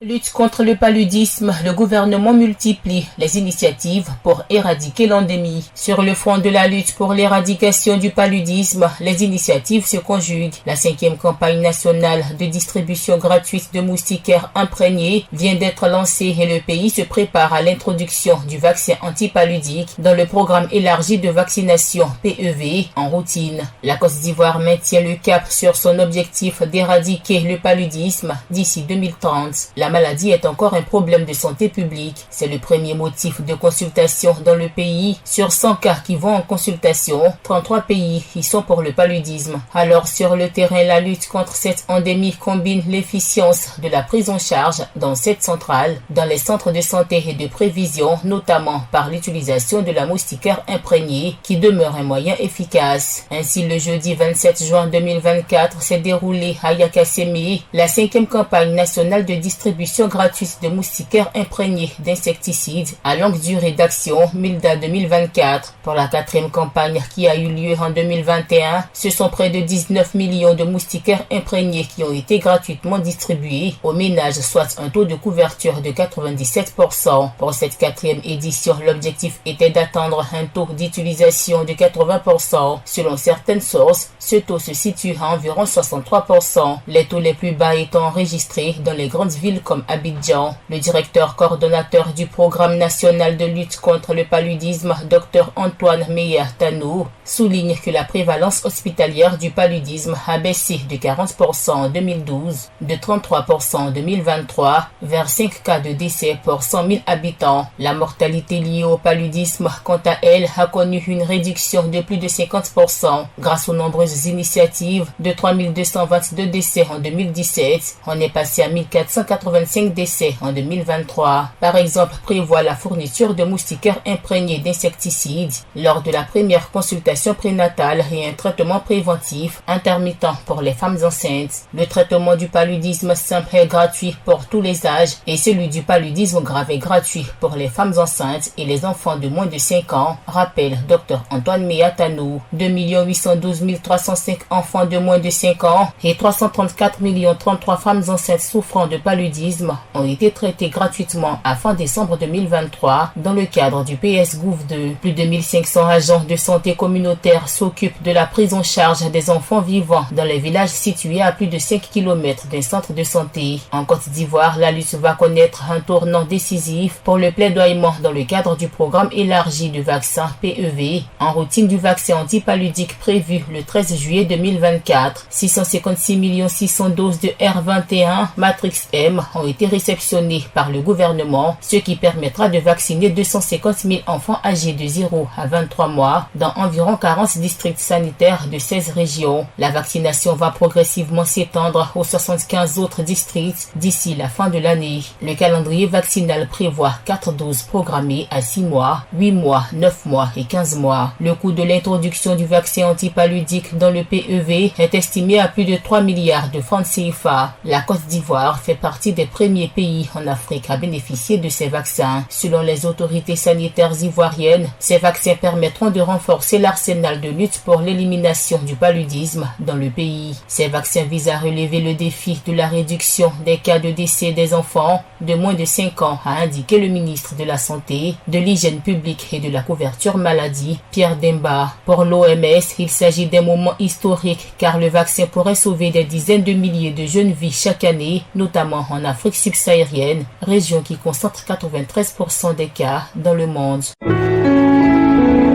Lutte contre le paludisme, le gouvernement multiplie les initiatives pour éradiquer l'endémie. Sur le front de la lutte pour l'éradication du paludisme, les initiatives se conjuguent. La 5e campagne nationale de distribution gratuite de moustiquaires imprégnés vient d'être lancée et le pays se prépare à l'introduction du vaccin antipaludique dans le programme élargi de vaccination PEV en routine. La Côte d'Ivoire maintient le cap sur son objectif d'éradiquer le paludisme d'ici 2030. La maladie est encore un problème de santé publique. C'est le premier motif de consultation dans le pays. Sur 100 cas qui vont en consultation, 33 pays y sont pour le paludisme. Alors sur le terrain, la lutte contre cette endémie combine l'efficience de la prise en charge dans cette centrale, dans les centres de santé et de prévision, notamment par l'utilisation de la moustiquaire imprégnée qui demeure un moyen efficace. Ainsi, le jeudi 27 juin 2024 s'est déroulée à Yakassemi la 5e campagne nationale de distribution gratuite de moustiquaires imprégnés d'insecticides à longue durée d'action MILDA 2024. Pour la 4e campagne qui a eu lieu en 2021, ce sont près de 19 millions de moustiquaires imprégnés qui ont été gratuitement distribués aux ménages, soit un taux de couverture de 97%. Pour cette 4e édition, l'objectif était d'atteindre un taux d'utilisation de 80%. Selon certaines sources, ce taux se situe à environ 63%. Les taux les plus bas étant enregistrés dans les grandes villes comme Abidjan. Le directeur coordonnateur du programme national de lutte contre le paludisme, Dr Antoine Meyer-Tanou, souligne que la prévalence hospitalière du paludisme a baissé de 40% en 2012, de 33% en 2023, vers 5 cas de décès pour 100 000 habitants. La mortalité liée au paludisme, quant à elle, a connu une réduction de plus de 50% grâce aux nombreuses initiatives. De 3222 décès en 2017, on est passé à 1485 décès en 2023. Par exemple, prévoit la fourniture de moustiquaires imprégnés d'insecticides lors de la première consultation prénatale et un traitement préventif intermittent pour les femmes enceintes. Le traitement du paludisme simple est gratuit pour tous les âges et celui du paludisme grave est gratuit pour les femmes enceintes et les enfants de moins de 5 ans, rappelle Dr Antoine Meyer-Tanou. 2 812 305 enfants de moins de 5 ans et 334 033 femmes enceintes souffrant de paludisme ont été traités gratuitement à fin décembre 2023 dans le cadre du PS-Gouv2. Plus de 1500 agents de santé communautaire s'occupent de la prise en charge des enfants vivant dans les villages situés à plus de 5 km d'un centre de santé. En Côte d'Ivoire, la lutte va connaître un tournant décisif pour le plaidoiement dans le cadre du programme élargi de vaccin PEV en routine du vaccin antipaludique prévu le 13 juillet 2024. 656 600 doses de R21 Matrix M ont été réceptionnées par le gouvernement, ce qui permettra de vacciner 250 000 enfants âgés de 0 à 23 mois dans environ 40 districts sanitaires de 16 régions. La vaccination va progressivement s'étendre aux 75 autres districts d'ici la fin de l'année. Le calendrier vaccinal prévoit 4 doses programmées à 6 mois, 8 mois, 9 mois et 15 mois. Le coût de l'introduction du vaccin antipaludique dans le PEV est estimé à plus de 3 milliards de francs CFA. La Côte d'Ivoire fait partie des premiers pays en Afrique à bénéficier de ces vaccins. Selon les autorités sanitaires ivoiriennes, ces vaccins permettront de renforcer l'arsenal de lutte pour l'élimination du paludisme dans le pays. Ces vaccins visent à relever le défi de la réduction des cas de décès des enfants de moins de 5 ans, a indiqué le ministre de la Santé, de l'Hygiène publique et de la couverture maladie, Pierre Demba. Pour l'OMS, il s'agit d'un moment historique car le vaccin pourrait sauver des dizaines de milliers de jeunes vies chaque année, notamment en Afrique subsaharienne, région qui concentre 93% des cas dans le monde.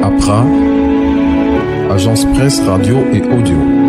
APRA, Agence Presse Radio et Audio.